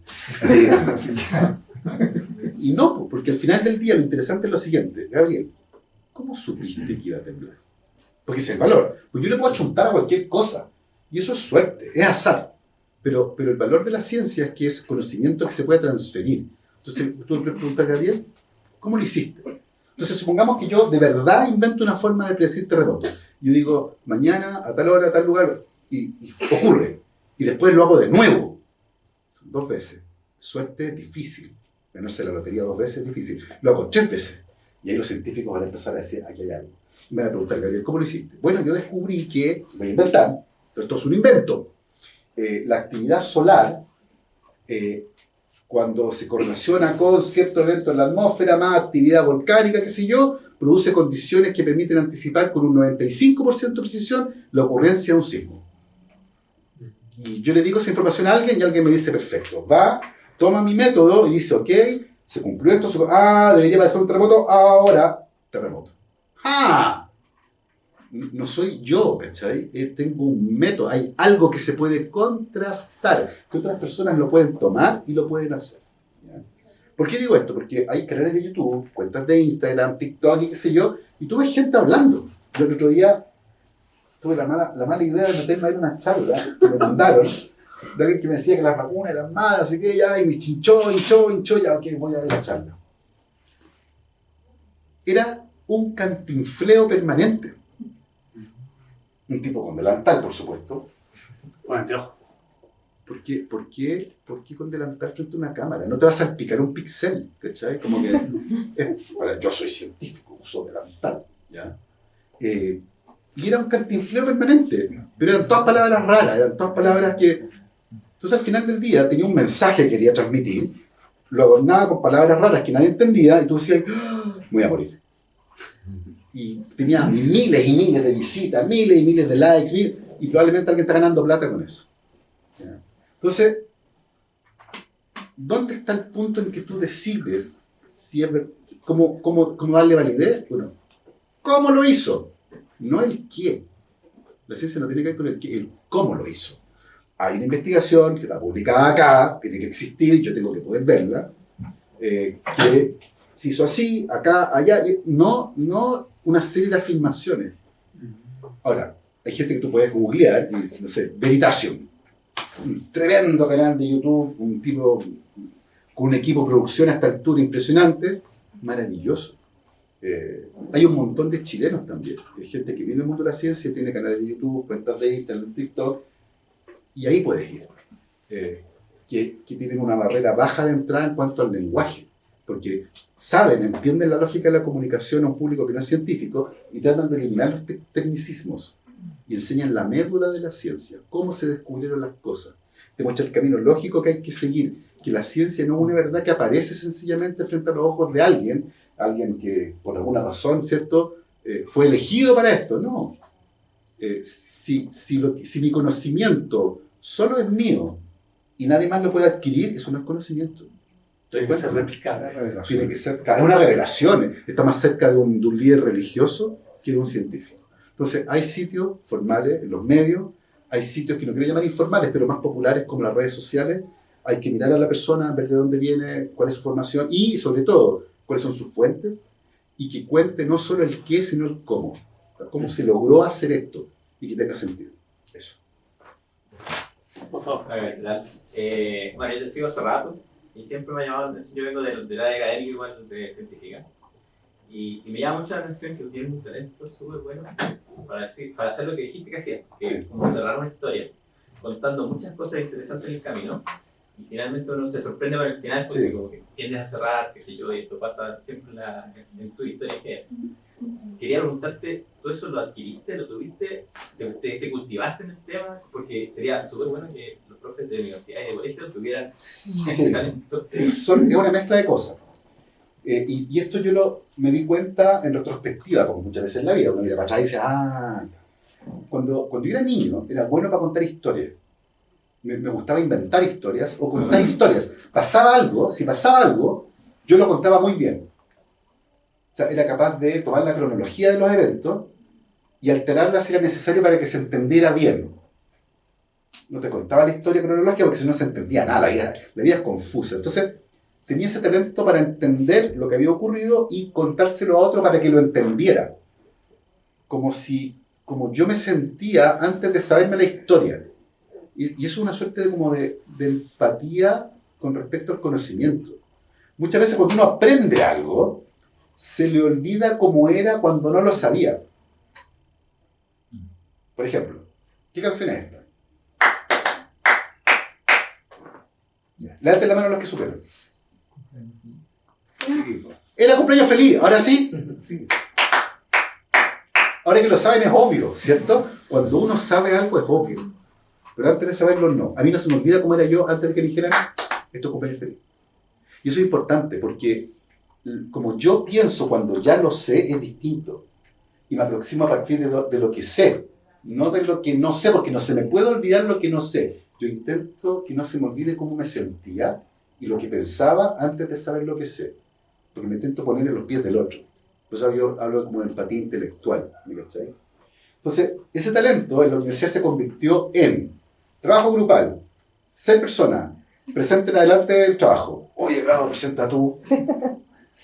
Y no, porque al final del día lo interesante es lo siguiente. Gabriel, ¿cómo supiste que iba a temblar? Porque ese es el valor. Pues yo le puedo achuntar a cualquier cosa. Y eso es suerte, es azar. Pero el valor de la ciencia es que es conocimiento que se puede transferir. Entonces, tú me preguntas, Gabriel, ¿cómo lo hiciste? Entonces, supongamos que yo de verdad invento una forma de predecir terremotos. Yo digo, mañana, a tal hora, a tal lugar, y ocurre. Y después lo hago de nuevo. Son 2 veces. Suerte es difícil. Ganarse la lotería 2 veces es difícil. Lo hago 3 veces. Y ahí los científicos van a empezar a decir, aquí hay algo. Y me van a preguntar, Gabriel, ¿cómo lo hiciste? Bueno, yo descubrí que, voy a inventar, pero esto es un invento. La actividad solar, cuando se correlaciona con cierto evento en la atmósfera, más actividad volcánica, qué sé yo, produce condiciones que permiten anticipar con un 95% de precisión la ocurrencia de un sismo. Y yo le digo esa información a alguien y alguien me dice, perfecto, va, toma mi método y dice, ok, se cumplió esto, debería aparecer un terremoto, ahora, terremoto. ¡Ah! No soy yo, ¿cachai? Tengo un método, hay algo que se puede contrastar, que otras personas lo pueden tomar y lo pueden hacer. ¿Ya? ¿Por qué digo esto? Porque hay canales de YouTube, cuentas de Instagram, TikTok y qué sé yo, y tú ves gente hablando. Yo el otro día tuve la mala idea de meterme a ir a una charla que me mandaron, de alguien que me decía que las vacunas eran malas, así que ya, y me hinchó, ya, ok, voy a ver la charla. Era un cantinfleo permanente. Un tipo con delantal, por supuesto. Con anteojos. ¿Por qué con delantal frente a una cámara? No te vas a salpicar un pixel, ¿cachai? Como que... Ahora, yo soy científico, uso delantal, ¿ya? Y era un cantinfleo permanente, pero eran todas palabras raras, eran todas palabras que... Entonces, al final del día, tenía un mensaje que quería transmitir, lo adornaba con palabras raras que nadie entendía, y tú decías, ¡oh! Me voy a morir. Y tenía miles y miles de visitas, miles y miles de likes, y probablemente alguien está ganando plata con eso. ¿Ya? Entonces, ¿dónde está el punto en que tú decides si es cómo darle validez? Bueno, ¿cómo lo hizo? No el qué. La ciencia no tiene que ver con el qué, el cómo lo hizo. Hay una investigación que está publicada acá, tiene que existir, yo tengo que poder verla, que se hizo así, acá, allá, no una serie de afirmaciones. Ahora, hay gente que tú puedes googlear y, no sé, Veritasium, un tremendo canal de YouTube, un tipo con un equipo de producción a esta altura impresionante, maravilloso. Hay un montón de chilenos también, hay gente que viene del mundo de la ciencia, tiene canales de YouTube, cuentas de Instagram, TikTok, y ahí puedes ir. Que tienen una barrera baja de entrada en cuanto al lenguaje, porque entienden la lógica de la comunicación a un público que no es científico y tratan de eliminar los tecnicismos y enseñan la médula de la ciencia, cómo se descubrieron las cosas. Te muestra el camino lógico que hay que seguir, que la ciencia no es una verdad que aparece sencillamente frente a los ojos de alguien que por alguna razón, ¿cierto?, fue elegido para esto. No. Si mi conocimiento solo es mío y nadie más lo puede adquirir, eso no es conocimiento. Tiene que ser replicable. Tiene que ser, es una revelación. Está más cerca de un líder religioso que de un científico. Entonces, hay sitios formales en los medios, hay sitios que no quiero llamar informales, pero más populares como las redes sociales. Hay que mirar a la persona, ver de dónde viene, cuál es su formación y, sobre todo, cuáles son sus fuentes y que cuente no solo el qué, sino el cómo. Cómo se logró hacer esto y que tenga sentido. Eso. Por favor. ¿Qué tal? Bueno, yo te sigo hace rato y siempre me ha llamado la atención. Yo vengo del área académica, igual de científica, y me llama mucho la atención que tú tienes un talento súper bueno para hacer lo que dijiste que hacías, que es como cerrar una historia, contando muchas cosas interesantes en el camino, y finalmente uno se sorprende con el final, porque Sí, como que tiendes a cerrar, qué sé yo, y eso pasa siempre en tu historia. Quería preguntarte, ¿tú eso lo adquiriste, lo tuviste, te cultivaste en el tema? Porque sería súper bueno que los profes de universidades y de colegios tuvieran ese talento. Sí, es una mezcla de cosas. Y esto yo me di cuenta en retrospectiva, como muchas veces en la vida. Uno mira para atrás y dice, cuando yo era niño, era bueno para contar historias. me gustaba inventar historias o contar historias. Pasaba algo, si pasaba algo, yo lo contaba muy bien. O sea, era capaz de tomar la cronología de los eventos y alterarla si era necesario para que se entendiera bien. No te contaba la historia cronológica porque si no se entendía nada, la vida es confusa. Entonces, tenía ese talento para entender lo que había ocurrido y contárselo a otro para que lo entendiera. Como yo me sentía antes de saberme la historia. Y eso es una suerte de empatía con respecto al conocimiento. Muchas veces cuando uno aprende algo, se le olvida cómo era cuando no lo sabía. Por ejemplo, ¿qué canción es esta? Levanten la mano a los que superan. Era cumpleaños feliz, ahora sí. Ahora que lo saben es obvio, ¿cierto? Cuando uno sabe algo es obvio. Pero antes de saberlo, no. A mí no se me olvida cómo era yo antes de que me dijeran esto es cumpleaños feliz. Y eso es importante porque como yo pienso cuando ya lo sé es distinto. Y me aproximo a partir de lo que sé, no de lo que no sé, porque no se me puede olvidar lo que no sé. Yo intento que no se me olvide cómo me sentía y lo que pensaba antes de saber lo que sé. Porque me intento poner en los pies del otro. Por eso yo hablo como de empatía intelectual. ¿Me cachai? Entonces, ese talento en la universidad se convirtió en trabajo grupal, 6 personas, presenten adelante del trabajo. Oye, bravo, presenta tú.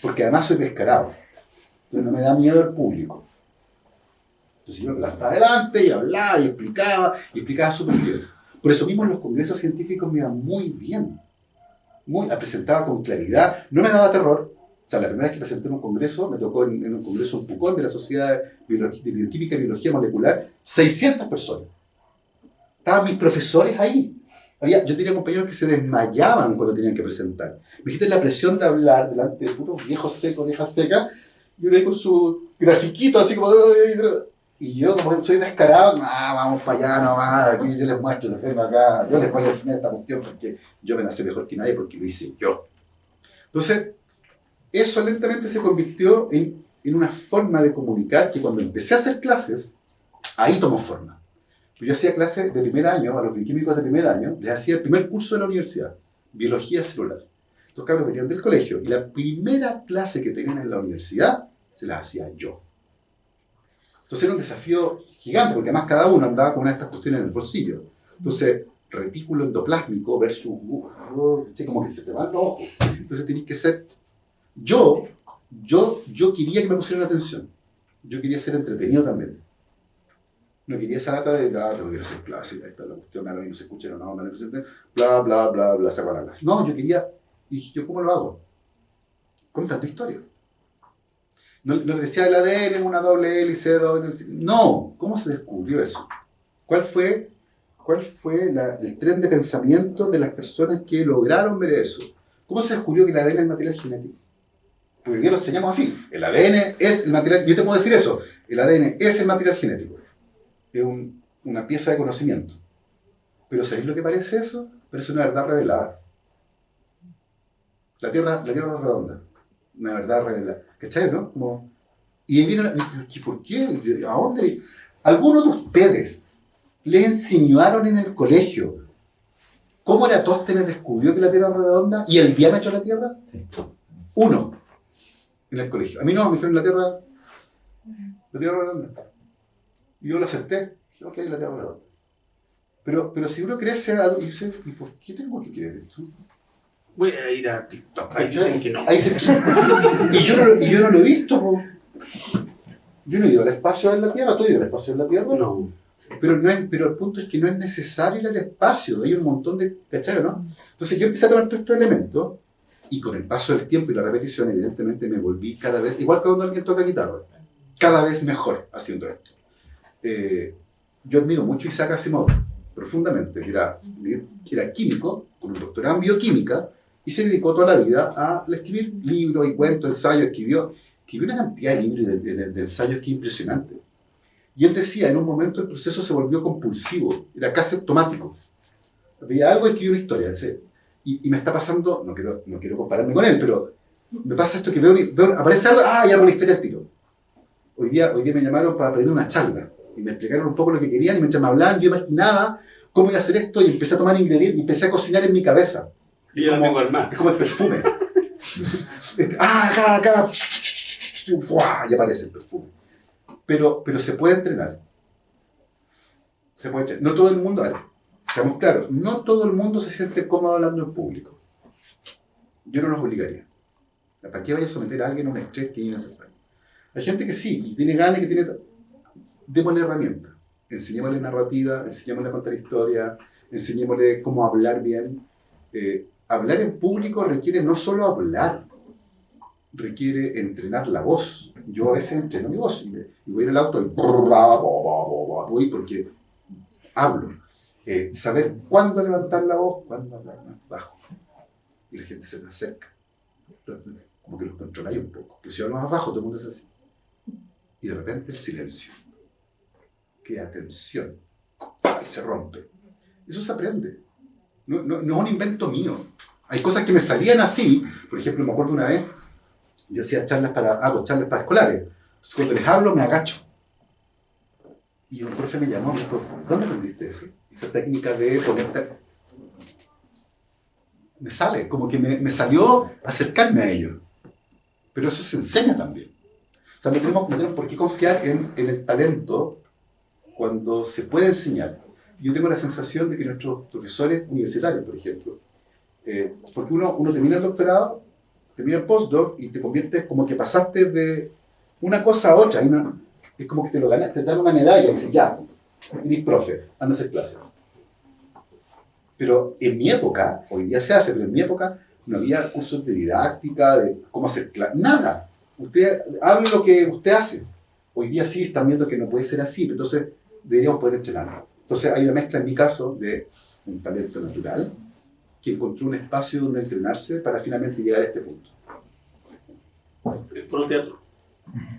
Porque además soy descarado. Entonces no me da miedo el público. Entonces yo me plantaba adelante y hablaba y explicaba súper bien. Por eso mismo en los congresos científicos me iba muy bien. Presentaba con claridad, no me daba terror. O sea, la primera vez que presenté en un congreso, me tocó en un congreso en Pucón de la Sociedad de Bioquímica y Biología Molecular, 600 personas. Estaban mis profesores ahí. Yo tenía compañeros que se desmayaban cuando tenían que presentar. Imagínate la presión de hablar delante de puros viejos secos, viejas secas, y uno ahí con su grafiquito así como... Y yo, como soy descarado, vamos para allá nomás, aquí yo les muestro, les vengo acá, yo les voy a enseñar esta cuestión porque yo me la sé mejor que nadie porque lo hice yo. Entonces, eso lentamente se convirtió en una forma de comunicar que cuando empecé a hacer clases, ahí tomó forma. Yo hacía clases de primer año, a los bioquímicos de primer año, les hacía el primer curso de la universidad, biología celular. Estos cabros venían del colegio y la primera clase que tenían en la universidad se las hacía yo. Entonces era un desafío gigante, porque además cada uno andaba con una de estas cuestiones en el bolsillo. Entonces, retículo endoplásmico versus, como que se te van los ojos. Entonces tenés que ser... Yo quería que me pusieran atención. Yo quería ser entretenido también. No quería esa lata de, tengo que ir a hacer clase, ahí está la cuestión, no se escucharon, no me presenten, bla, bla, bla, bla, saco la clase. No, yo quería, dije, ¿yo cómo lo hago? Contando historia. No les decía el ADN, una doble hélice, no, ¿cómo se descubrió eso? ¿Cuál fue el tren de pensamiento de las personas que lograron ver eso? ¿Cómo se descubrió que el ADN es el material genético? Porque hoy día lo enseñamos así, el ADN es el material, yo te puedo decir eso, el ADN es el material genético, es una pieza de conocimiento. Pero ¿sabéis lo que parece eso? Parece una verdad revelada. La Tierra es redonda, una verdad revelada. ¿Cachai, no? Y ahí viene ¿por qué? ¿A dónde? Algunos de ustedes les enseñaron en el colegio cómo Eratóstenes descubrió que la Tierra era redonda y el diámetro de la Tierra. Sí. Uno en el colegio. A mí no, me dijeron la Tierra redonda. Y yo lo acepté. Dije, ok, la Tierra redonda. Pero si uno crece, ¿y por qué tengo que creer esto? Voy a ir a TikTok. Ahí dicen que no. Y yo no lo he visto. Yo no he ido al espacio en la Tierra. ¿Tú has ido al espacio en la Tierra? No. Pero el punto es que no es necesario ir al espacio. Hay un montón de... ¿Cachai, no? Entonces yo empecé a tomar todos estos elementos y con el paso del tiempo y la repetición, evidentemente me volví cada vez... Igual que cuando alguien toca guitarra. Cada vez mejor haciendo esto. Yo admiro mucho a Isaac Asimov. Profundamente. Era químico, con un doctorado en bioquímica, y se dedicó toda la vida a escribir libros y cuentos, ensayos, escribió una cantidad de libros y de ensayos que es impresionante. Y él decía, en un momento el proceso se volvió compulsivo, era casi automático. Había algo, escribía una historia. Y me está pasando, no quiero compararme con él, pero me pasa esto que veo aparece algo, ya hago una historia al tiro. Hoy día me llamaron para pedir una charla, y me explicaron un poco lo que querían, y mientras me hablaban yo imaginaba ¿cómo voy a hacer esto? Y empecé a tomar ingredientes y empecé a cocinar en mi cabeza. Y yo no tengo armado. Es como el perfume. Acá, y aparece el perfume. Pero se puede entrenar. Se puede entrenar. No todo el mundo, a ver, seamos claros, no todo el mundo se siente cómodo hablando en público. Yo no los obligaría. ¿Para qué vaya a someter a alguien a un estrés que es innecesario? Hay gente que sí, y tiene ganas, que tiene... Démosle herramientas. Enseñémosle narrativa, enseñémosle a contar historia, enseñémosle cómo hablar bien. Hablar en público requiere no solo hablar, requiere entrenar la voz. Yo a veces entreno mi voz y voy en el auto y voy porque hablo. Saber cuándo levantar la voz, cuándo hablar más bajo. Y la gente se me acerca. Como que los controláis un poco. Que si hablo más bajo, todo el mundo es así. Y de repente el silencio. Queda tensión. Y se rompe. Eso se aprende. No es un invento mío. Hay cosas que me salían así. Por ejemplo, me acuerdo una vez, yo hacía charlas para escolares. Entonces, cuando les hablo, me agacho. Y un profe me llamó y me dijo, ¿dónde aprendiste eso? Esa técnica de ponerte... Me sale, como que me salió acercarme a ellos. Pero eso se enseña también. O sea, no tenemos por qué confiar en el talento cuando se puede enseñar. Yo tengo la sensación de que nuestros profesores universitarios, por ejemplo, porque uno termina el doctorado, termina el postdoc y te conviertes como que pasaste de una cosa a otra. Es como que te lo ganaste, te dan una medalla y dices, ya, eres profe, anda a hacer clases. Pero en mi época, hoy día se hace, pero en mi época no había cursos de didáctica, de cómo hacer clases, nada. Usted hable lo que usted hace. Hoy día sí están viendo que no puede ser así, entonces deberíamos poder entrenarlo. Entonces hay una mezcla en mi caso de un talento natural que encontró un espacio donde entrenarse para finalmente llegar a este punto. Fue un teatro.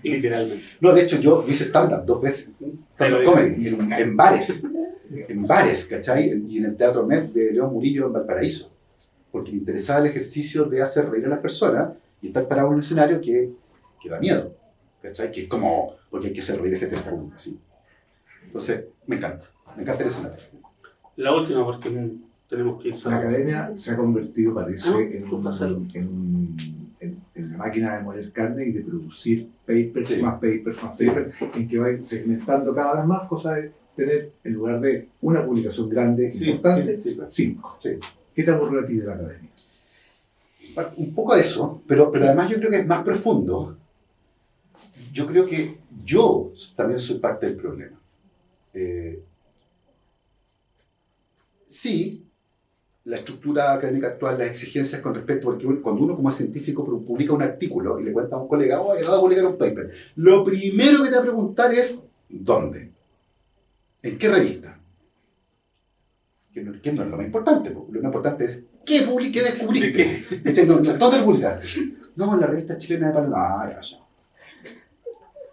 Literalmente. No, de hecho yo hice stand-up 2 veces. Stand-up comedy, en bares. En bares, ¿cachai? Y en el Teatro Met de León Murillo en Valparaíso. Porque me interesaba el ejercicio de hacer reír a las personas y estar parado en un escenario que da miedo. ¿Cachai? Que es como, porque hay que hacer reír a gente de uno, así. Entonces, me encanta el escenario. La última, porque tenemos que ir. La academia se ha convertido, parece, Ah, en la máquina de moler carne y de producir papers, Sí. más papers, en que va segmentando cada vez más cosas de tener, en lugar de una publicación grande, importante, claro. 5. Sí. ¿Qué te aburrió a ti de la academia? Un poco de eso, pero además yo creo que es más profundo. Yo creo que yo también soy parte del problema. Sí, la estructura académica actual, las exigencias con respecto, porque cuando uno como científico publica un artículo y le cuenta a un colega, oye, acabo de publicar un paper, lo primero que te va a preguntar es, ¿dónde? ¿En qué revista? Que no es lo más importante, porque lo más importante es, ¿qué descubriste? ¿Dónde lo publicaste? No, en la revista chilena de Panamá. Ah, ya.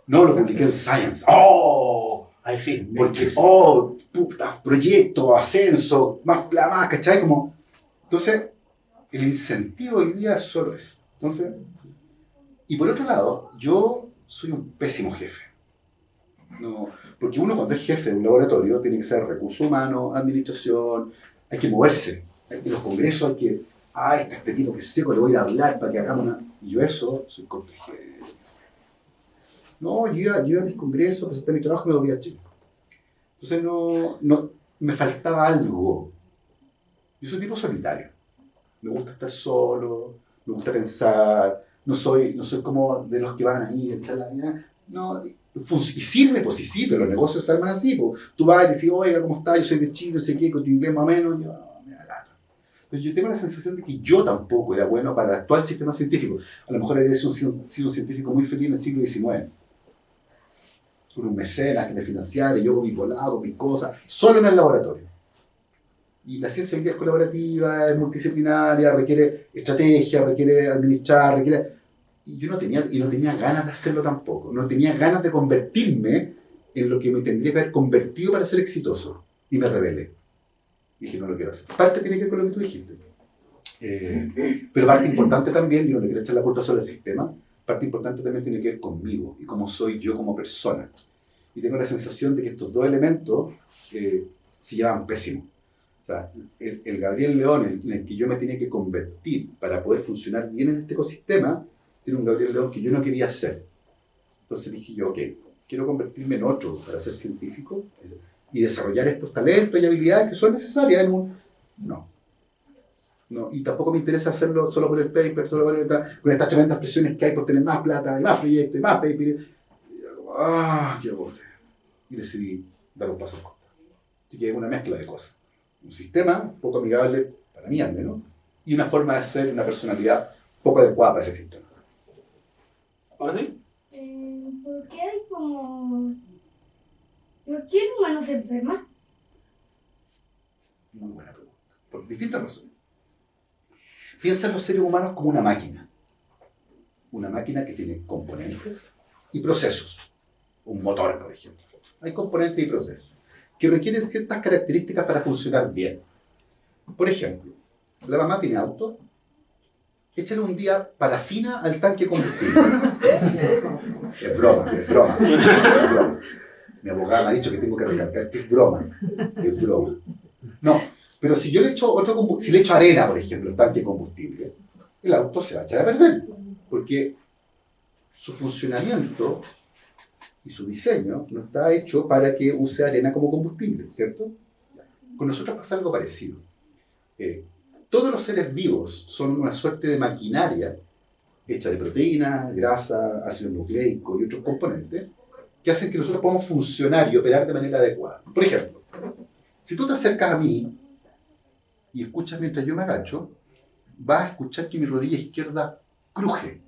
No, lo publiqué en Science. ¡Oh! Ahí sí. Porque, puta, proyecto, ascenso, más, ¿cachai? Entonces, el incentivo hoy día es solo eso. Entonces, y por otro lado, yo soy un pésimo jefe. No, porque uno cuando es jefe de un laboratorio tiene que ser recursos humanos, administración, hay que moverse. En los congresos hay que, este tipo que es seco, le voy a ir a hablar para que hagamos una... Y yo eso, soy complejo. No, yo iba a mis congresos, presenté mi trabajo y me volví a Chile. Entonces no, me faltaba algo. Yo soy un tipo solitario. Me gusta estar solo, me gusta pensar, no soy como de los que van ahí a echar la vida. No, y sirve, pues sí sirve, los negocios se arman así. Pues. Tú vas y dices, oiga, ¿cómo estás? Yo soy de Chile, no sé qué, con tu inglés más o menos. Yo, no, me da lata. Entonces yo tengo la sensación de que yo tampoco era bueno para el actual sistema científico. A lo mejor habría sido un científico muy feliz en el siglo XIX. Con un mecenas que me financiara, yo con mis volados, con mis cosas, solo en el laboratorio. Y la ciencia hoy día es colaborativa, es multidisciplinaria, requiere estrategia, requiere administrar, Y yo no tenía ganas de hacerlo tampoco. No tenía ganas de convertirme en lo que me tendría que haber convertido para ser exitoso. Y me rebelé. Dije, no lo quiero hacer. Parte tiene que ver con lo que tú dijiste. Pero parte importante también, yo no le quiero echar la culpa solo al sistema, parte importante también tiene que ver conmigo y cómo soy yo como persona. Y tengo la sensación de que estos dos elementos se llevaban pésimo. O sea, el Gabriel León en el que yo me tenía que convertir para poder funcionar bien en este ecosistema, era un Gabriel León que yo no quería ser. Entonces dije yo, ok, quiero convertirme en otro para ser científico y desarrollar estos talentos y habilidades que son necesarias en un... No, y tampoco me interesa hacerlo solo por el paper, solo con estas tremendas presiones que hay por tener más plata, y más proyectos, y más paper. Ya bote. Y decidí dar un paso en contra. Así que es una mezcla de cosas. Un sistema un poco amigable, para mí al menos, y una forma de ser una personalidad poco adecuada para ese sistema. ¿Ahora sí? ¿Por qué hay como... ¿Por qué el humano se enferma? Muy buena pregunta. Por distintas razones. Piensa en los seres humanos como una máquina. Una máquina que tiene componentes y procesos. Un motor, por ejemplo. Hay componentes y procesos que requieren ciertas características para funcionar bien. Por ejemplo, la mamá tiene auto, échale un día parafina al tanque de combustible. Es broma, es broma, es broma. Mi abogada me ha dicho que tengo que recalcar que es broma. Es broma. No, pero si yo le echo si le echo arena, por ejemplo, al tanque de combustible, el auto se va a echar a perder. Porque su funcionamiento y su diseño no está hecho para que use arena como combustible, ¿cierto? Con nosotros pasa algo parecido. Todos los seres vivos son una suerte de maquinaria hecha de proteínas, grasa, ácido nucleico y otros componentes que hacen que nosotros podamos funcionar y operar de manera adecuada. Por ejemplo, si tú te acercas a mí y escuchas mientras yo me agacho, vas a escuchar que mi rodilla izquierda cruje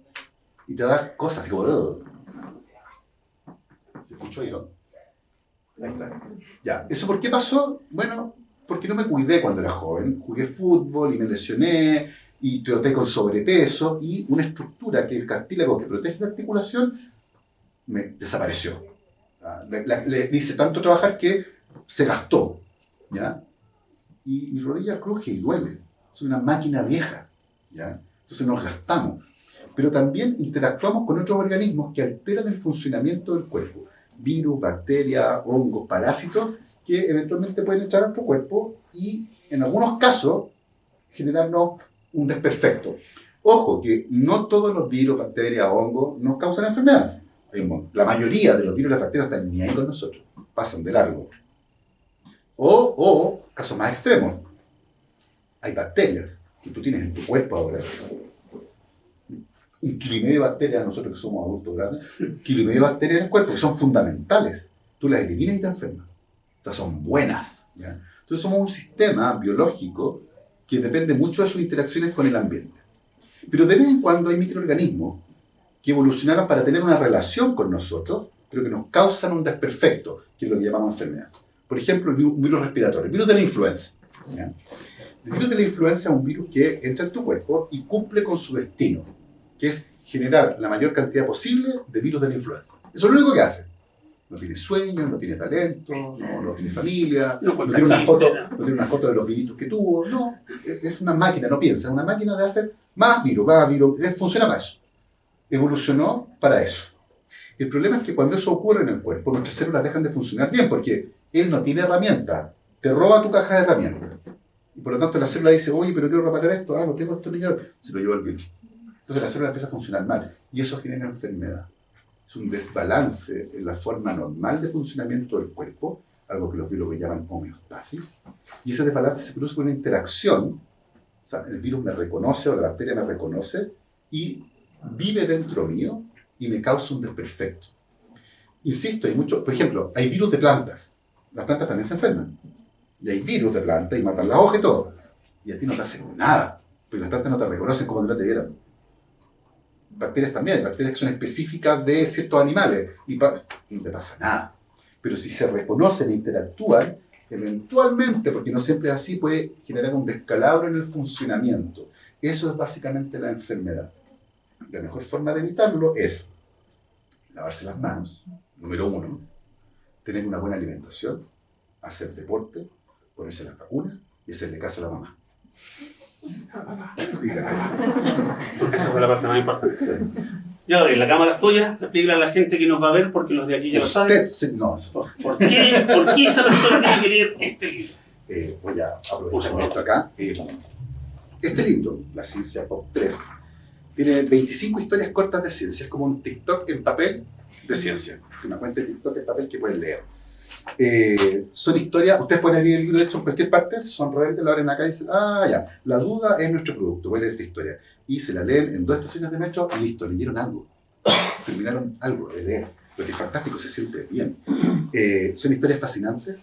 y te va a dar cosas así como... "Ugh". ¿Se escuchó ahí, no? Ahí está. Ya. ¿Eso por qué pasó? Bueno, porque no me cuidé cuando era joven. Jugué fútbol y me lesioné y troté con sobrepeso y una estructura que el cartílago que protege la articulación me desapareció. Le hice tanto trabajar que se gastó, ¿ya? Y mi rodilla cruje y duele. Soy una máquina vieja, ¿ya? Entonces nos gastamos. Pero también interactuamos con otros organismos que alteran el funcionamiento del cuerpo. Virus, bacterias, hongos, parásitos, que eventualmente pueden entrar a nuestro cuerpo y, en algunos casos, generarnos un desperfecto. Ojo, que no todos los virus, bacterias, hongos nos causan enfermedad. La mayoría de los virus y las bacterias están ni ahí con nosotros, pasan de largo. O casos más extremos, hay bacterias que tú tienes en tu cuerpo ahora, 1,5 kg de bacterias, nosotros que somos adultos grandes, 1,5 kg de bacterias en el cuerpo, que son fundamentales. Tú las eliminas y te enfermas. O sea, son buenas, ¿ya? Entonces somos un sistema biológico que depende mucho de sus interacciones con el ambiente. Pero de vez en cuando hay microorganismos que evolucionaron para tener una relación con nosotros, pero que nos causan un desperfecto, que es lo que llamamos enfermedad. Por ejemplo, un virus respiratorio, el virus de la influenza, ¿ya? El virus de la influenza es un virus que entra en tu cuerpo y cumple con su destino, que es generar la mayor cantidad posible de virus de la influenza. Eso es lo único que hace. No tiene sueño, no tiene talento, no tiene familia, no tiene una foto de los viritos que tuvo. No, es una máquina, no piensa, es una máquina de hacer más virus, funciona para eso. Evolucionó para eso. El problema es que cuando eso ocurre en el cuerpo, nuestras células dejan de funcionar bien, porque él no tiene herramientas, te roba tu caja de herramientas. Y por lo tanto la célula dice, oye, pero quiero reparar esto, no tengo esto, se lo llevó el virus. Entonces la célula empieza a funcionar mal y eso genera enfermedad. Es un desbalance en la forma normal de funcionamiento del cuerpo, algo que los biólogos llaman homeostasis, y ese desbalance se produce con una interacción, o sea, el virus me reconoce o la bacteria me reconoce y vive dentro mío y me causa un desperfecto. Insisto, hay mucho, por ejemplo, hay virus de plantas, las plantas también se enferman, y hay virus de plantas y matan las hojas y todo, y a ti no te hacen nada, porque las plantas no te reconocen como que no te dieran. Bacterias también, hay bacterias que son específicas de ciertos animales y no te pasa nada. Pero si se reconocen e interactúan, eventualmente, porque no siempre es así, puede generar un descalabro en el funcionamiento. Eso es básicamente la enfermedad. La mejor forma de evitarlo es lavarse las manos, número 1, tener una buena alimentación, hacer deporte, ponerse las vacunas y hacerle caso a la mamá. Esa fue la parte más importante. Sí. Ya, Gabriel, la cámara es tuya. Explícale a la gente que nos va a ver, porque los de aquí ya lo saben. No, ¿Por qué esa persona tiene que leer este libro? voy a aprovechar esto acá. Este libro, La Ciencia Pop 3, tiene 25 historias cortas de ciencia. Es como un TikTok en papel de ciencia. Una cuenta de TikTok en papel que pueden leer. Son historias, ustedes pueden leer el libro de hecho en cualquier parte, son rebeldes, lo abren acá y dicen, ya, la duda es nuestro producto, voy a leer esta historia. Y se la leen en 2 estaciones de metro y listo, leyeron algo. Terminaron algo de leer. Lo que es fantástico, se siente bien. Son historias fascinantes,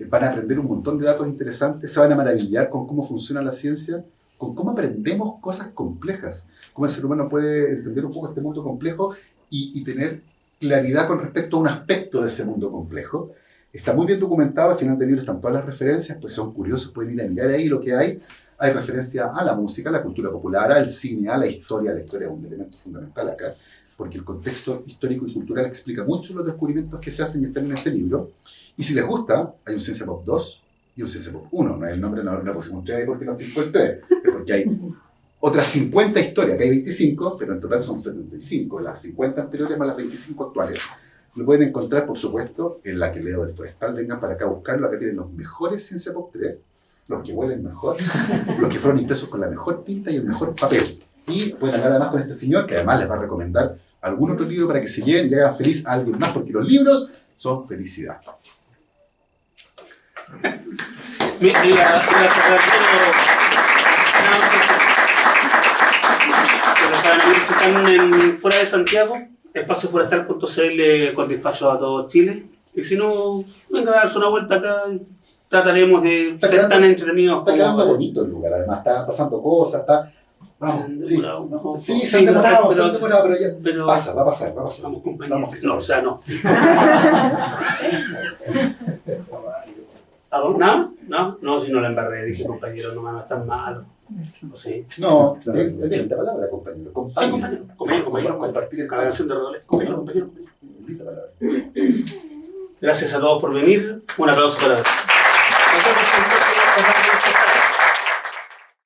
van a aprender un montón de datos interesantes, se van a maravillar con cómo funciona la ciencia, con cómo aprendemos cosas complejas, cómo el ser humano puede entender un poco este mundo complejo y tener claridad con respecto a un aspecto de ese mundo complejo. Está muy bien documentado, al final del libro están todas las referencias, pues son curiosos, pueden ir a mirar ahí lo que hay. Hay referencia a la música, a la cultura popular, al cine, a la historia. La historia es un elemento fundamental acá, porque el contexto histórico y cultural explica mucho los descubrimientos que se hacen y están en este libro. Y si les gusta, hay un Ciencia Pop 2 y un Ciencia Pop 1. No es el nombre, no le pusimos 3 porque nos tincó el 3, es porque hay otras 50 historias, que hay 25, pero en total son 75, las 50 anteriores más las 25 actuales. Lo pueden encontrar, por supuesto, en la que leo del Forestal. Vengan para acá a buscarlo. Acá tienen los mejores Ciencia Pop 3, los que huelen mejor, los que fueron impresos con la mejor tinta y el mejor papel. Y pueden hablar además con este señor, que además les va a recomendar algún otro libro para que se lleven y hagan feliz a alguien más, porque los libros son felicidad. Si están fuera de Santiago, espacioforestal.cl con despacho a todo Chile. Y si no, vengan a darse una vuelta acá. Trataremos de ser tan entretenidos Está quedando bonito el lugar, además está pasando cosas, está... Vamos, sí, se han demorado, pero ya pasa, va a pasar. Vamos, compañeros. No, o sea, no. ¿Nada? No, si no la embarré, dije compañero, no es tan malo. ¿O sí? No, linda palabra, compañero. Sí, compañero. Compartir el la canción de roles. Compañero. Linda palabra. Gracias a todos por venir. Un aplauso para...